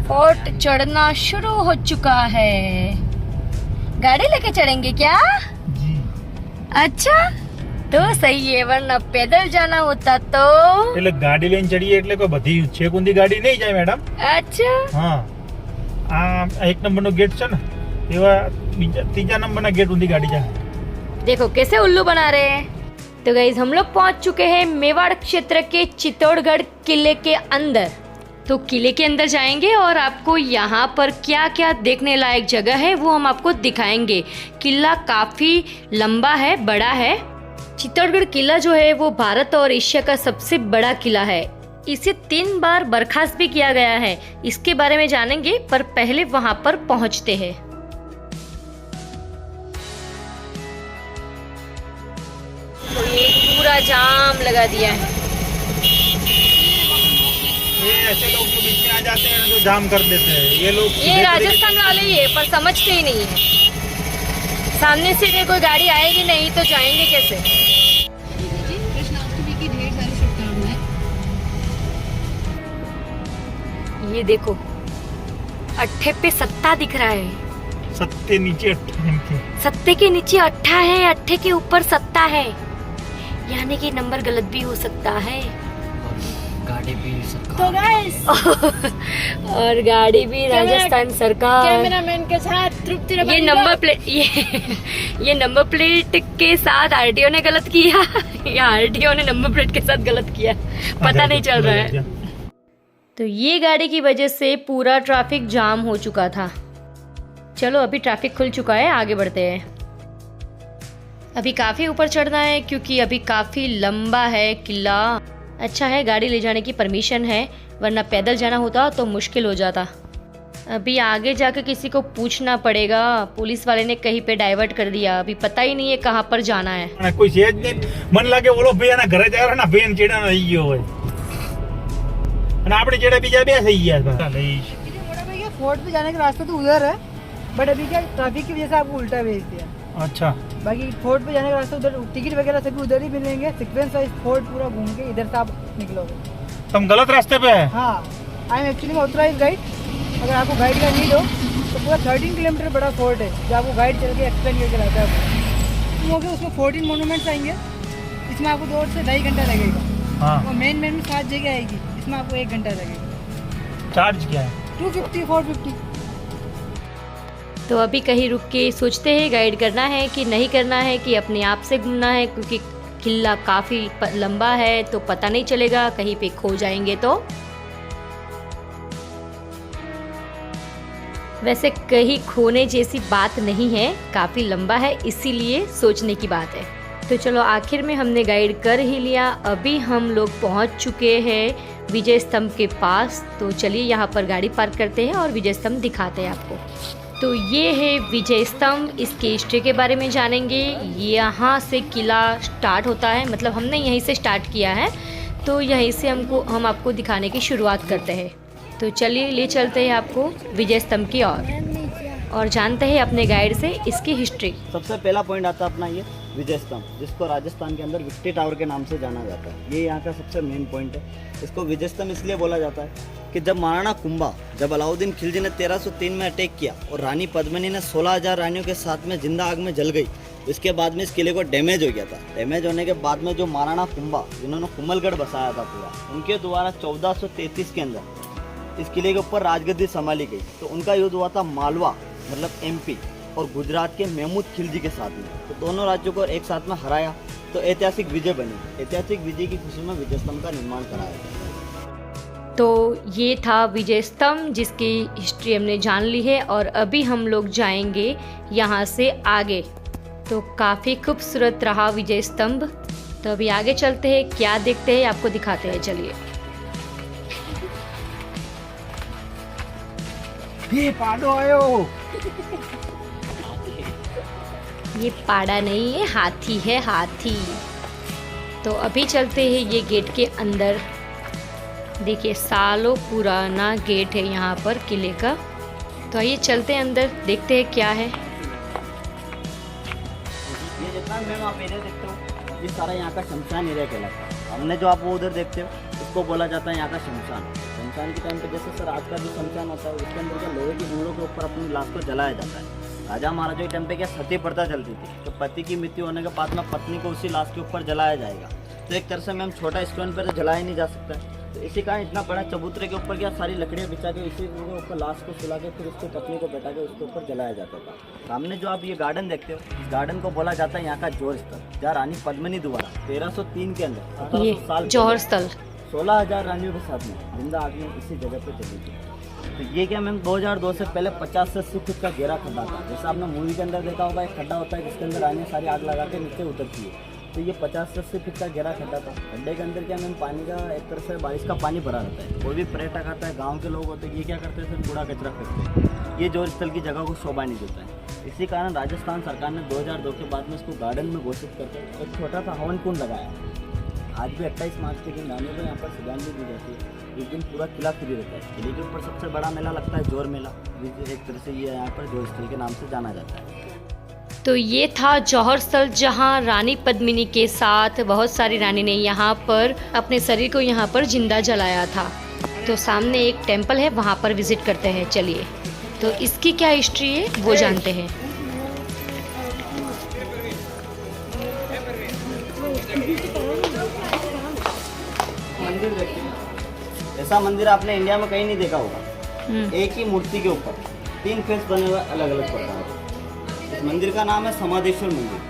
Fort चढ़ना शुरू हो चुका है। गाड़ी लेके चढ़ेंगे क्या? जी। अच्छा तो सही है, वरना पैदल जाना होता तो। એટલે ગાડી લઈને ચડીએ એટલે કોઈ બધી છેક ઊંધી ગાડી નહીં જાય મેડમ। अच्छा હા, આ એક નંબરનો ગેટ છે ને, એવા ત્રીજા નંબરના ગેટ ઊંધી ગાડી જાય। देखो कैसे उल्लू बना रहे हैं। तो गाइस हम लोग पहुंच चुके हैं मेवाड़ क्षेत्र के चित्तौड़गढ़ किले के अंदर। तो किले के अंदर जाएंगे और आपको यहाँ पर क्या क्या देखने लायक जगह है वो हम आपको दिखाएंगे। किला काफ़ी लंबा है, बड़ा है। चित्तौड़गढ़ किला जो है वो भारत और एशिया का सबसे बड़ा किला है। इसे 3 बार बर्खास्त भी किया गया है। इसके बारे में जानेंगे, पर पहले वहाँ पर पहुँचते हैं। तो ये पूरा जाम लगा दिया है। ये ऐसे लोग जो बीच में आ जाते हैं जो जाम कर देते हैं, ये लोग ये राजस्थान वाले ही है, पर समझते ही नहीं है। सामने से कोई गाड़ी आएगी नहीं तो जाएंगे कैसे? कृष्णाष्टमी की ढेर सारी शुभकामनाएं। ये देखो अट्ठे पे सत्ता दिख रहा है। सत्ते नीचे अट्ठा के। सत्ते के नीचे अट्ठा है, अट्ठे के ऊपर सत्ता है, यानी कि नंबर गलत भी हो सकता है। गाड़ी भी सरकार। तो गाइस और गाड़ी भी राजस्थान सरकार। कैमरामैन के साथ तृप्ति ये नंबर प्लेट ये नंबर प्लेट के साथ आरटीओ ने गलत किया या आरटीओ ने नंबर प्लेट के साथ गलत किया, पता नहीं चल रहा है। तो ये गाड़ी की वजह से पूरा ट्रैफिक जाम हो चुका था। चलो अभी ट्रैफिक खुल चुका है, आगे बढ़ते हैं। अभी काफ़ी ऊपर चढ़ना है क्योंकि अभी काफ़ी लंबा है किला। अच्छा है गाड़ी ले जाने की परमिशन है, वरना पैदल जाना होता तो मुश्किल हो जाता। अभी आगे जाकर किसी को पूछना पड़ेगा। पुलिस वाले ने कहीं पे डाइवर्ट कर दिया, अभी पता ही नहीं है कहाँ पर जाना है। कोई सेज नहीं मन लागे बोलो भैया ना घरे जा रहा ना बेन चेड़ा ना आई गयो હોય અને આપણે જેડા બીજા બે થઈ ગયા હતા। भैया फोर्ट पे जाने का रास्ता तो उधर है, बट अभी क्या ट्रैफिक की वजह से आपको उल्टा भेज दिया। अच्छा, बाकी फोर्ट पे जाने का रास्ता उधर, टिकट वगैरह सभी उधर ही मिलेंगे। सीक्वेंस वाइज फोर्ट पूरा घूम के इधर से आप निकलोगे। तुम गलत रास्ते पे है। हाँ, I am actually authorize guide. अगर आपको गाइड का नीड हो तो पूरा 13 किलोमीटर बड़ा फोर्ट है जो आपको गाइड चल के एक्सप्लेन करके लाता है। तुम होगे उसमें 14 मोनूमेंट्स आएंगे, इसमें आपको 2 से 2.5 घंटा लगेगा। हाँ। और मेन में 7 जगह आएगी, इसमें आपको 1 घंटा लगेगा। चार्ज क्या है? 250 450। तो अभी कहीं रुक के सोचते हैं गाइड करना है कि नहीं करना है, कि अपने आप से घूमना है, क्योंकि किला काफ़ी लंबा है तो पता नहीं चलेगा, कहीं पे खो जाएंगे तो। वैसे कहीं खोने जैसी बात नहीं है, काफ़ी लंबा है इसीलिए सोचने की बात है। तो चलो आखिर में हमने गाइड कर ही लिया। अभी हम लोग पहुंच चुके हैं विजय स्तंभ के पास। तो चलिए यहाँ पर गाड़ी पार्क करते हैं और विजय स्तंभ दिखाते हैं आपको। तो ये है विजय स्तंभ, इसके हिस्ट्री के बारे में जानेंगे। यहाँ से किला स्टार्ट होता है, मतलब हमने यहीं से स्टार्ट किया है, तो यहीं से हम आपको दिखाने की शुरुआत करते हैं। तो चलिए ले चलते हैं आपको विजय स्तंभ की और जानते हैं अपने गाइड से इसकी हिस्ट्री। सबसे पहला पॉइंट आता है अपना ये विजय स्तंभ, जिसको राजस्थान के अंदर विक्ट्री टावर के नाम से जाना जाता है। ये यहाँ का सबसे मेन पॉइंट है। इसको विजय स्तंभ इसलिए बोला जाता है कि जब महाराणा कुंभा, जब अलाउद्दीन खिलजी ने 1303 में अटैक किया और रानी पद्मिनी ने 16,000 रानियों के साथ में जिंदा आग में जल गई, इसके बाद में इस किले को डैमेज हो गया था। डैमेज होने के बाद में जो महाराणा कुंभा, जिन्होंने कुंभलगढ़ बसाया था पूरा, उनके द्वारा 1433 के अंदर इस किले के ऊपर राजगद्दी संभाली गई। तो उनका युद्ध हुआ था मालवा मतलब एमपी और गुजरात के महमूद खिलजी के साथ में। तो दोनों राज्यों को एक साथ में हराया, तो ऐतिहासिक विजय बनी। ऐतिहासिक विजय की खुशी में विजय स्तंभ का निर्माण कराया गया। तो ये था विजय स्तंभ, जिसकी हिस्ट्री हमने जान ली है। और अभी हम लोग जाएंगे यहाँ से आगे। तो काफ़ी खूबसूरत रहा विजय स्तंभ। तो अभी आगे चलते हैं, क्या देखते हैं आपको दिखाते हैं। चलिए। ये पाडो आयो। ये पाड़ा नहीं है, हाथी है, हाथी। तो अभी चलते हैं ये गेट के अंदर। देखिए सालों पुराना गेट है यहाँ पर किले का। तो आइए चलते हैं अंदर, देखते हैं क्या है। ये जितना मैम आप एरिया देखते हो, ये सारा यहाँ का शमशान एरिया कहलाता है। हमने जो आप वो उधर देखते हो, इसको बोला जाता है यहाँ का शमशान। शमशान के टाइम पे जैसे सर आज का जो शमशान होता है उसके अंदर क्या लोहे की गुंडों के ऊपर अपनी लाश को जलाया जाता है। राजा महाराजा के टाइम पे क्या सती प्रथा चलती थी, तो पति की मृत्यु होने के बाद में पत्नी को उसी लाश के ऊपर जलाया जाएगा। तो एक तरह से मैम छोटा स्टोन पर तो जलाया नहीं जा सकता है, तो इसी कारण इतना बड़ा चबूतरे के ऊपर क्या सारी लकड़ियाँ बिछा के इसी के ऊपर लाश को सुला के फिर उसकी पत्नी को बैठा के उसके ऊपर जलाया जाता था। सामने जो आप ये गार्डन देखते हो, इस गार्डन को बोला जाता है यहाँ का जौहर स्थल, जहाँ रानी पद्मिनी द्वारा 1303 के अंदर 1700 साल जौहर स्थल 16,000 रानियों के साथ में जिंदा आग में इसी जगह पे चली थी। तो ये क्या मैम 2002 से पहले 50 से 80 फीट का गहरा खड्डा था। जैसे आपने मूवी के अंदर देखा होगा, एक खड्डा होता है जिसके अंदर रानियाँ सारी आग लगा के नीचे उतरती है, तो ये 50 से 80 फीट का गहरा खड्डा था। खड्डे के अंदर क्या मैम पानी का एक तरह से बारिश का पानी भरा रहता है। कोई भी पर्यटक आता है, गाँव के लोग होते हैं, ये क्या करते हैं फिर कूड़ा कचरा फेंकते हैं। ये जौहर स्थल की जगह को शोभा नहीं देता है। इसी कारण राजस्थान सरकार ने 2002 के बाद में इसको गार्डन में घोषित करके एक छोटा सा हवन कुंड लगाया। आज भी 28 मार्च के दिन रानियों को यहाँ पर श्रद्धांजलि दी जाती है। इस दिन पूरा किला फ्री रहता है। किले के ऊपर सबसे बड़ा मेला लगता है जौहर मेला, एक तरह से ये यहाँ पर जौहर स्थल के नाम से जाना जाता है। तो ये था जौहर स्थल, जहाँ रानी पद्मिनी के साथ बहुत सारी रानी ने यहाँ पर अपने शरीर को यहाँ पर जिंदा जलाया था। तो सामने एक टेम्पल है, वहाँ पर विजिट करते हैं। चलिए, तो इसकी क्या हिस्ट्री है वो जानते हैं। मंदिर देखते हैं, ऐसा मंदिर आपने इंडिया में कहीं नहीं देखा होगा। एक ही मूर्ति के ऊपर 3 फेस बने हुए अलग अलग प्रकार के। इस मंदिर का नाम है समाधेश्वर मंदिर।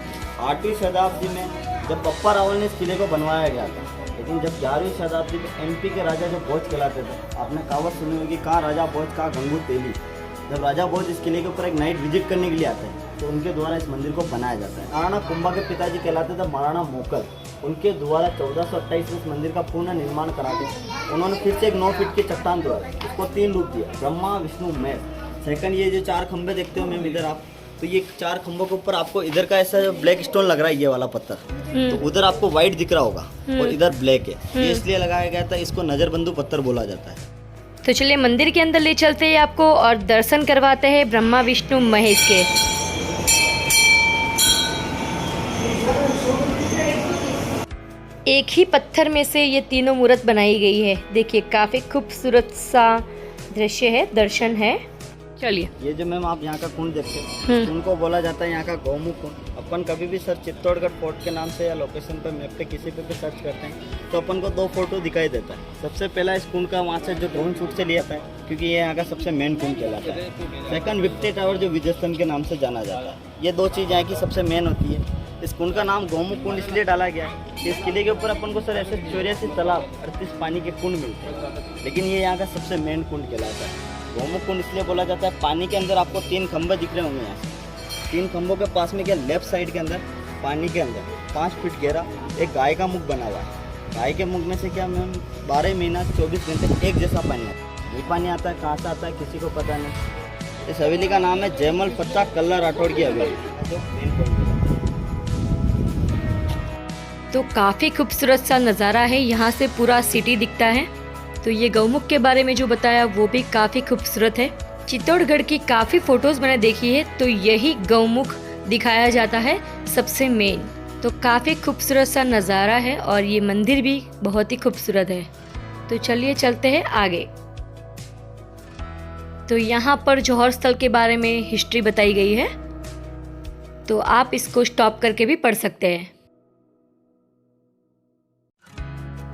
8वीं शताब्दी में जब बप्पा रावल ने इस किले को बनवाया गया था, लेकिन जब 11वीं शताब्दी में एमपी के राजा जो भोज कहलाते थे, आपने कहावत सुनी होगी, कहाँ राजा भोज कहाँ गंगू तेली। जब राजा भोज इस किले के ऊपर एक नाइट विजिट करने के लिए आते हैं, तो उनके द्वारा इस मंदिर को बनाया जाता है। महाराणा कुंभा के पिताजी कहलाते थे महाराणा मोकल, उनके द्वारा 1428 में इस मंदिर का पूर्ण निर्माण कराते उन्होंने फिर से एक 9 फीट की चट्टान द्वारा इसको 3 रूप दिया, ब्रह्मा विष्णु महेश। सेकंड, ये जो 4 खंभे देखते हो मैम इधर आप, तो ये 4 खंभों के ऊपर आपको इधर का ऐसा ब्लैक स्टोन लग रहा है, ये वाला पत्थर, तो उधर आपको व्हाइट दिख रहा होगा और इधर ब्लैक है। ये इसलिए लगाया गया था, इसको नजरबंदू पत्थर बोला जाता है। तो चलिए मंदिर के अंदर ले चलते हैं आपको और दर्शन करवाते हैं ब्रह्मा विष्णु महेश के। एक ही पत्थर में से ये तीनों मूर्त बनाई गई है। देखिए, काफी खूबसूरत सा दृश्य है, दर्शन है। चलिए, ये जो मैम आप यहाँ का कुंड देखते हैं, उनको बोला जाता है यहाँ का गौमुख कुंड। अपन कभी भी सर चित्तौड़गढ़ फोर्ट के नाम से या लोकेशन पे मैप पे किसी पे भी सर्च करते हैं, तो अपन को 2 फोटो दिखाई देता है। सबसे पहला इस कुंड का वहाँ से जो ड्रोन शूट से लिया था, क्योंकि ये यहाँ का सबसे मेन कुंड कहलाता है। सेकंड, विक्ट्री टावर जो विजय स्तंभ के नाम से जाना जाता है। ये 2 चीज़ यहाँ की सबसे मेन होती है। इस कुंड का नाम गौमुख कुंड इसलिए डाला गया है कि इस किले के ऊपर अपन को सर ऐसे 84 तालाब 38 पानी के कुंड मिलते हैं, लेकिन ये यहाँ का सबसे मेन कुंड कहलाता है। गौमुख कुंड इसलिए बोला जाता है, पानी के अंदर आपको 3 खंभे दिख रहे होंगे यहाँ से। 3 खंभों के पास में क्या लेफ्ट साइड के अंदर पानी के अंदर 5 फीट गहरा एक गाय का मुख बना हुआ है। गाय के मुख में से क्या मैम 12 महीना 24 घंटे एक जैसा पानी आता है। ये पानी आता है कहाँ से आता है किसी को पता नहीं। इस हवेली का नाम है जयमल पत्ता कल्ला राठौड़ की हवेली, जो मेन पॉइंट है। तो काफ़ी खूबसूरत सा नज़ारा है, यहाँ से पूरा सिटी दिखता है। तो ये गौमुख के बारे में जो बताया वो भी काफ़ी खूबसूरत है। चित्तौड़गढ़ की काफ़ी फ़ोटोज़ मैंने देखी है, तो यही गौमुख दिखाया जाता है सबसे मेन। तो काफ़ी खूबसूरत सा नज़ारा है और ये मंदिर भी बहुत ही खूबसूरत है। तो चलिए चलते हैं आगे। तो यहाँ पर जौहर स्थल के बारे में हिस्ट्री बताई गई है, तो आप इसको स्टॉप करके भी पढ़ सकते हैं।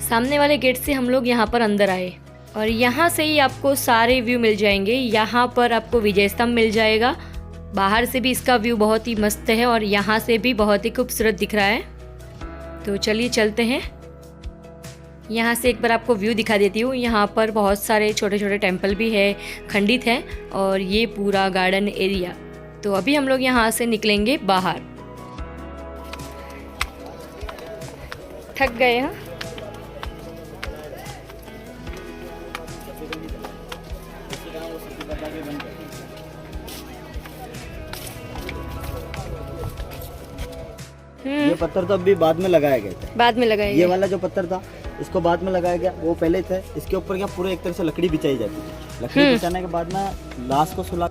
सामने वाले गेट से हम लोग यहाँ पर अंदर आए और यहाँ से ही आपको सारे व्यू मिल जाएंगे। यहाँ पर आपको विजय स्तंभ मिल जाएगा। बाहर से भी इसका व्यू बहुत ही मस्त है और यहाँ से भी बहुत ही खूबसूरत दिख रहा है। तो चलिए चलते हैं। यहाँ से एक बार आपको व्यू दिखा देती हूँ। यहाँ पर बहुत सारे छोटे छोटे टेम्पल भी है, खंडित है, और ये पूरा गार्डन एरिया। तो अभी हम लोग यहाँ से निकलेंगे बाहर। थक गए हैं। ये पत्थर तो अभी बाद में लगाया गया था। बाद में लगाया ये वाला जो पत्थर था इसको बाद में लगाया गया, वो पहले थे। इसके ऊपर क्या पूरे एक तरह से लकड़ी बिछाई जाती थी। लकड़ी बिछाने के बाद में लाश को सुला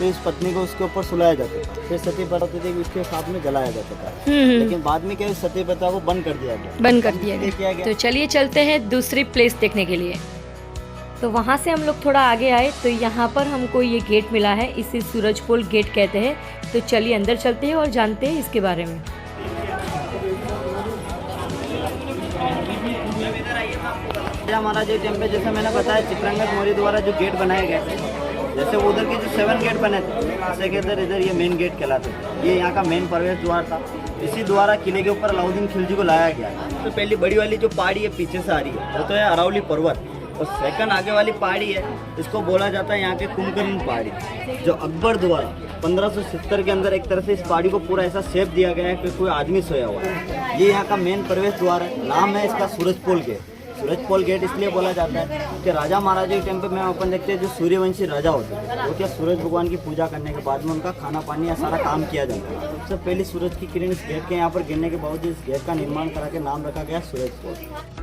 तो इस पत्नी को उसके ऊपर सुलाया जाता था, फिर सती प्रथा थी कि उसके साथ में जलाया जाता था। लेकिन बाद में क्या है, सती प्रथा को बंद कर दिया गया। बंद कर दिया इसलिए किया गया। गया। तो चलिए चलते हैं दूसरी प्लेस देखने के लिए। तो वहाँ से हम लोग थोड़ा आगे आए तो यहाँ पर हमको ये गेट मिला है, इसे सूरजपोल गेट कहते हैं। तो चलिए अंदर चलते हैं और जानते हैं इसके बारे में। हमारा जो टेम्पल, जैसे मैंने बताया, चित्रंगद मौर्य द्वारा जो गेट बनाए गए थे, जैसे उधर के जो 7 गेट बने थे, जैसे के इधर ये मेन गेट कहलाते थे। ये यहाँ का मेन प्रवेश द्वार था। इसी द्वारा किले के ऊपर अलाउद्दीन खिलजी को लाया गया। तो पहली बड़ी वाली जो पहाड़ी है पीछे से आ रही है, वो तो है अरावली पर्वत। और सेकंड आगे वाली पहाड़ी है, इसको बोला जाता है यहाँ के कुंभकर्ण पहाड़ी, जो अकबर द्वारा 1570 के अंदर एक तरह से इस पहाड़ी को पूरा ऐसा शेप दिया गया है कि कोई आदमी सोया हुआ है। ये यहाँ का मेन प्रवेश द्वार है। नाम है इसका सूरजपोल गेट। सूरजपोल गेट इसलिए बोला जाता है कि राजा महाराजा के टाइम पे में अपन देखते हैं जो सूर्यवंशी राजा होते हैं, वो क्या सूरज भगवान की पूजा करने के बाद में उनका खाना पानी या सारा काम किया जाता है। सबसे पहले सूरज की किरण इस गेट के यहाँ पर गिरने के बावजूद इस गेट का निर्माण करा के नाम रखा गया सूरजपोल।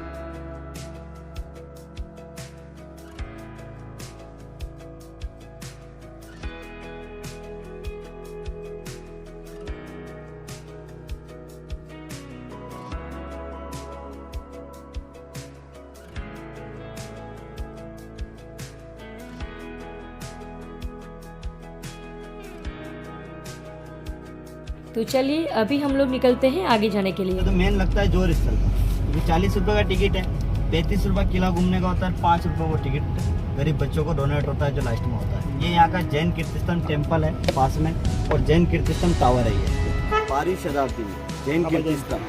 तो चलिए अभी हम लोग निकलते हैं आगे जाने के लिए। तो मेन लगता है जोर स्थल का, क्योंकि 40 रुपये का टिकट है, 35 रुपये किला घूमने का होता है, 5 रुपये वो टिकट गरीब बच्चों को डोनेट होता है जो लास्ट में होता है। ये यहाँ का जैन कीर्तिस्तंभ टेम्पल है पास में, और जैन कीर्तिस्तंभ टावर है। ये 12वीं शताब्दी में जैन कीर्तिस्तंभ,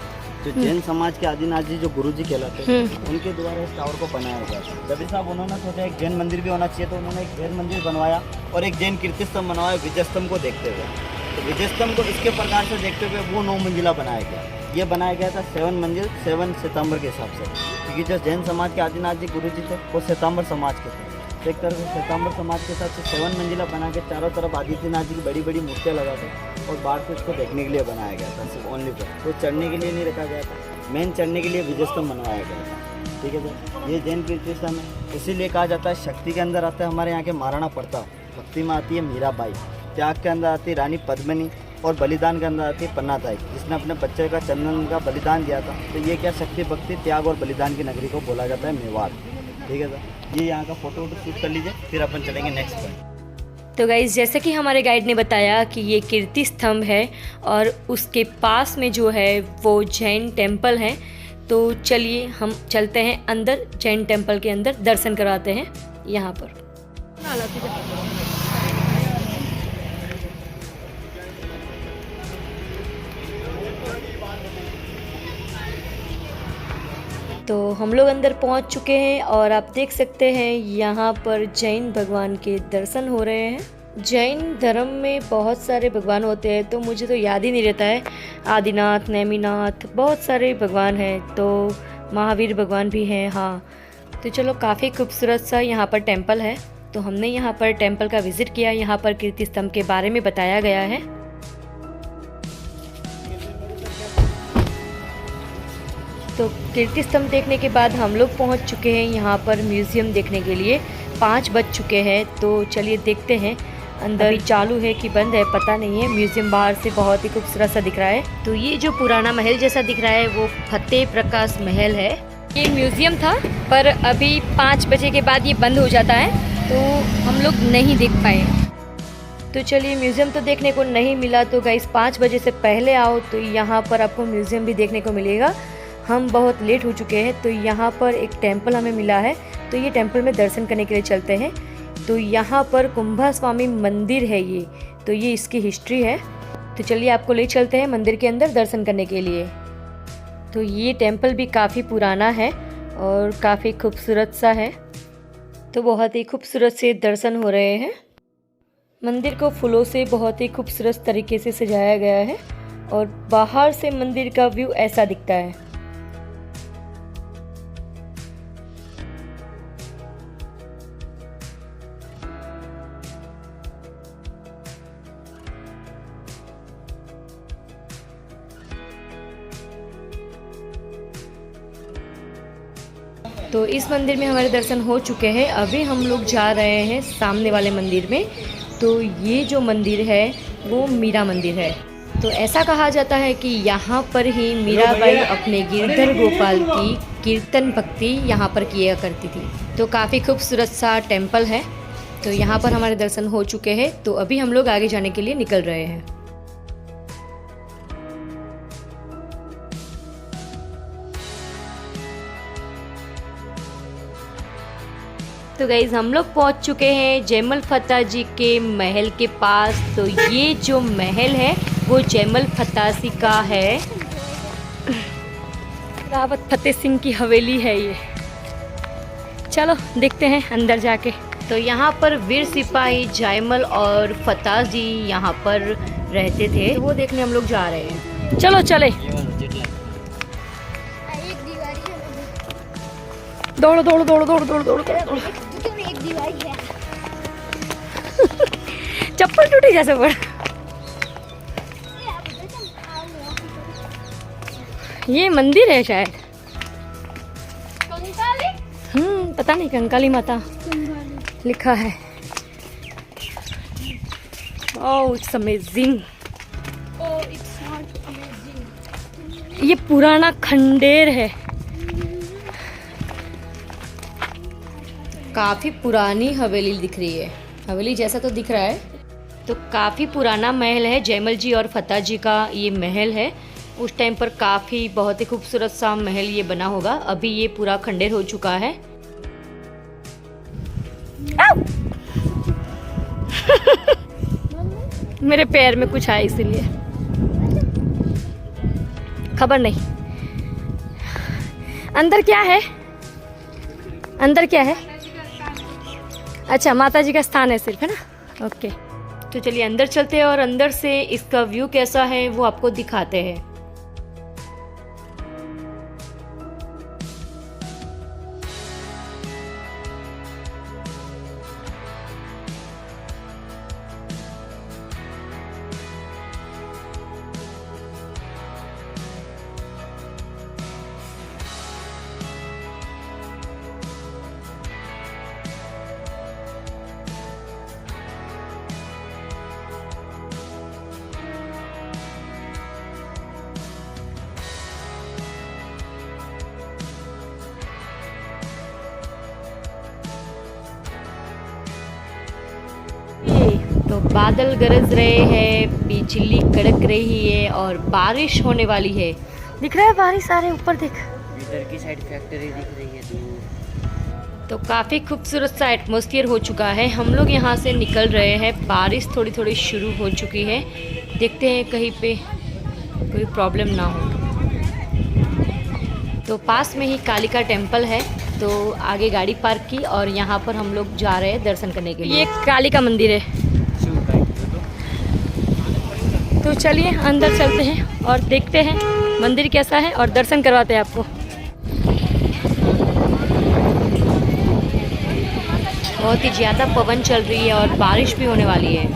जो जैन समाज के आदिनाथ जी जो गुरु जी कहलाते हैं, उनके द्वारा इस टावर को बनाया गया था। जब साहब उन्होंने सोचा एक जैन मंदिर भी होना चाहिए, तो उन्होंने एक जैन मंदिर बनवाया और एक जैन कीर्तिस्तंभ बनवाया विजय स्तंभ को देखते हुए। तो विजय स्तंभ को इसके प्रकार से देखते हुए वो 9 मंजिला बनाया गया। ये बनाया गया था 7 मंजिल 7 सितंबर के हिसाब से, क्योंकि जो जैन समाज के आदिनाथ जी गुरु जी थे वो सितंबर समाज के थे। तो एक तरह से सितंबर समाज के हिसाब से 7 मंजिला बना के चारों तरफ आदित्यनाथ जी की बड़ी बड़ी मूर्तियाँ लगा थे, और बाहर से इसको देखने के लिए बनाया गया था, सिर्फ ओनली पर। तो चढ़ने के लिए नहीं रखा गया था, मेन चढ़ने के लिए विजय स्तंभ बनवाया गया था। ठीक है सर, ये जैन कीर्तिस्तंभ है। इसीलिए कहा जाता है शक्ति के अंदर आता है हमारे यहाँ के महाराणा प्रताप, भक्ति में आती है मीराबाई, त्याग के अंदर आती है रानी पद्मिनी, और बलिदान के अंदर आती है पन्नाताई, जिसने अपने बच्चे का चंदन का बलिदान दिया था। तो ये क्या शक्ति, भक्ति, त्याग और बलिदान की नगरी को बोला जाता है मेवाड़। ठीक है सर, ये यहाँ का फोटो शूट कर लीजिए, फिर अपन चलेंगे नेक्स्ट पॉइंट। तो गाइज जैसे कि हमारे गाइड ने बताया कि ये कीर्ति स्तंभ है और उसके पास में जो है वो जैन टेम्पल है। तो चलिए हम चलते हैं अंदर, जैन टेम्पल के अंदर दर्शन कराते हैं यहाँ पर। तो हम लोग अंदर पहुंच चुके हैं और आप देख सकते हैं यहाँ पर जैन भगवान के दर्शन हो रहे हैं। जैन धर्म में बहुत सारे भगवान होते हैं, तो मुझे तो याद ही नहीं रहता है। आदिनाथ, नेमिनाथ, बहुत सारे भगवान हैं, तो महावीर भगवान भी हैं। हाँ, तो चलो काफ़ी खूबसूरत सा यहाँ पर टेम्पल है। तो हमने यहाँ पर टेम्पल का विज़िट किया। यहाँ पर कीर्ति स्तंभ के बारे में बताया गया है। तो कीर्ति स्तंभ देखने के बाद हम लोग पहुँच चुके हैं यहाँ पर म्यूज़ियम देखने के लिए। 5 बज चुके हैं, तो चलिए देखते हैं अंदर अभी चालू है कि बंद है पता नहीं है। म्यूज़ियम बाहर से बहुत ही खूबसूरत सा दिख रहा है। तो ये जो पुराना महल जैसा दिख रहा है वो फतेह प्रकाश महल है। ये म्यूज़ियम था, पर अभी 5 बजे के बाद ये बंद हो जाता है, तो हम लोग नहीं देख पाए। तो चलिए, म्यूज़ियम तो देखने को नहीं मिला। तो गाइस 5 बजे से पहले आओ तो यहाँ पर आपको म्यूज़ियम भी देखने को मिलेगा। हम बहुत लेट हो चुके हैं। तो यहाँ पर एक टेम्पल हमें मिला है, तो ये टेम्पल में दर्शन करने के लिए चलते हैं। तो यहाँ पर कुंभा स्वामी मंदिर है ये, तो ये इसकी हिस्ट्री है। तो चलिए आपको ले चलते हैं मंदिर के अंदर दर्शन करने के लिए। तो ये टेम्पल भी काफ़ी पुराना है और काफ़ी खूबसूरत सा है। तो बहुत ही खूबसूरत से दर्शन हो रहे हैं। मंदिर को फूलों से बहुत ही खूबसूरत तरीके से सजाया गया है और बाहर से मंदिर का व्यू ऐसा दिखता है। तो इस मंदिर में हमारे दर्शन हो चुके हैं। अभी हम लोग जा रहे हैं सामने वाले मंदिर में। तो ये जो मंदिर है वो मीरा मंदिर है। तो ऐसा कहा जाता है कि यहाँ पर ही मीराबाई अपने गिरधर गोपाल की कीर्तन भक्ति यहाँ पर किया करती थी। तो काफ़ी खूबसूरत सा टेम्पल है। तो यहाँ पर हमारे दर्शन हो चुके हैं, तो अभी हम लोग आगे जाने के लिए निकल रहे हैं। तो गाइज हम लोग पहुंच चुके हैं जयमल फतेह जी के महल के पास। तो ये जो महल है वो जयमल फतेह का है। रावत फतेह सिंह की हवेली है ये। चलो देखते हैं अंदर जाके। तो यहाँ पर वीर सिपाही जयमल और फतेह जी यहाँ पर रहते थे, तो वो देखने हम लोग जा रहे हैं। चलो चले। दौड़ो दौड़ो दौड़ो दौड़ो दौड़ो दौड़ो दौड़ो। चप्पल टूटी जैसे पर। ये मंदिर है शायद। पता नहीं, कंकाली माता लिखा है। Oh it's amazing. ये पुराना खंडेर है, काफी पुरानी हवेली दिख रही है। हवेली जैसा तो दिख रहा है। तो काफी पुराना महल है, जयमल जी और फतेह जी का ये महल है। उस टाइम पर काफी बहुत ही खूबसूरत सा महल ये बना होगा। अभी ये पूरा खंडेर हो चुका है। मेरे पैर में कुछ आया इसीलिए, खबर नहीं। अंदर क्या है? अंदर क्या है? अच्छा माता जी का स्थान है सिर्फ, है ना? ओके। तो चलिए अंदर चलते हैं और अंदर से इसका व्यू कैसा है वो आपको दिखाते हैं। तो बादल गरज रहे हैं, बिजली कड़क रही है और बारिश होने वाली है। दिख रहा है बारिश आ रही है ऊपर, देख इधर की साइड फैक्ट्री दिख रही है दूर। तो काफ़ी खूबसूरत सा एटमॉस्फेयर हो चुका है। हम लोग यहाँ से निकल रहे हैं। बारिश थोड़ी थोड़ी शुरू हो चुकी है। देखते हैं कहीं पे कोई प्रॉब्लम ना हो। तो पास में ही कालिका टेम्पल है, तो आगे गाड़ी पार्क की और यहाँ पर हम लोग जा रहे हैं दर्शन करने के लिए। ये कालिका मंदिर है। तो चलिए अंदर चलते हैं और देखते हैं मंदिर कैसा है और दर्शन करवाते हैं आपको। बहुत ही ज़्यादा पवन चल रही है और बारिश भी होने वाली है।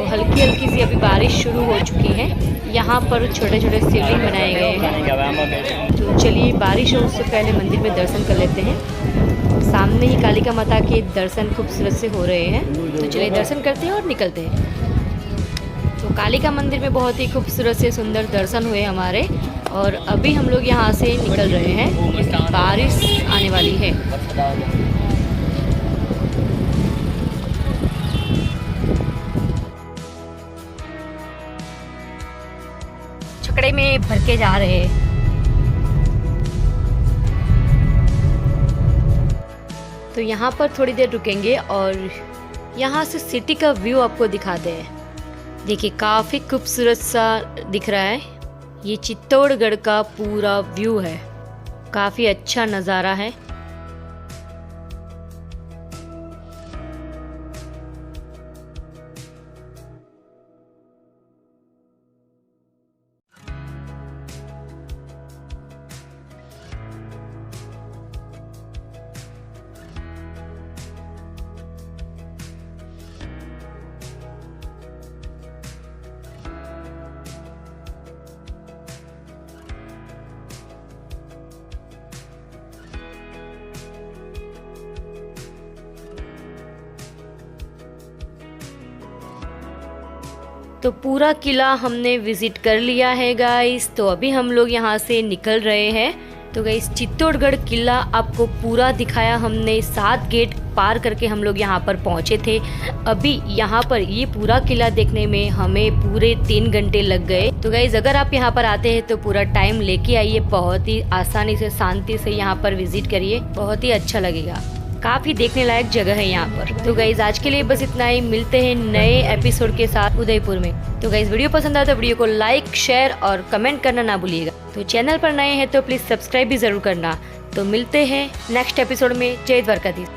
हल्की हल्की सी अभी बारिश शुरू हो चुकी है। यहाँ पर छोटे छोटे शिवलिंग बनाए गए हैं। तो चलिए बारिश हो उससे पहले मंदिर में दर्शन कर लेते हैं। सामने ही कालिका माता के दर्शन खूबसूरत से हो रहे हैं। तो चलिए दर्शन करते हैं और निकलते हैं। तो कालिका मंदिर में बहुत ही खूबसूरत से सुंदर दर्शन हुए हमारे और अभी हम लोग यहाँ से निकल रहे हैं क्योंकि बारिश आने वाली है। छकड़े में भर के जा रहे हैं। तो यहाँ पर थोड़ी देर रुकेंगे और यहाँ से सिटी का व्यू आपको दिखाते हैं। देखिए काफ़ी खूबसूरत सा दिख रहा है। ये चित्तौड़गढ़ का पूरा व्यू है, काफ़ी अच्छा नज़ारा है। तो पूरा किला हमने विजिट कर लिया है गाइस। तो अभी हम लोग यहाँ से निकल रहे हैं। तो गाइस चित्तौड़गढ़ किला आपको पूरा दिखाया हमने, 7 गेट पार करके हम लोग यहाँ पर पहुँचे थे। अभी यहाँ पर ये पूरा किला देखने में हमें पूरे 3 घंटे लग गए। तो गाइस अगर आप यहाँ पर आते हैं तो पूरा टाइम लेके आइए, बहुत ही आसानी से शांति से यहाँ पर विजिट करिए, बहुत ही अच्छा लगेगा। काफी देखने लायक जगह है यहाँ पर। तो गाइज आज के लिए बस इतना ही, मिलते हैं नए एपिसोड के साथ उदयपुर में। तो गाइज वीडियो पसंद आया तो वीडियो को लाइक, शेयर और कमेंट करना ना भूलिएगा। तो चैनल पर नए हैं तो प्लीज सब्सक्राइब भी जरूर करना। तो मिलते हैं नेक्स्ट एपिसोड में। जय द्वारकाधीश।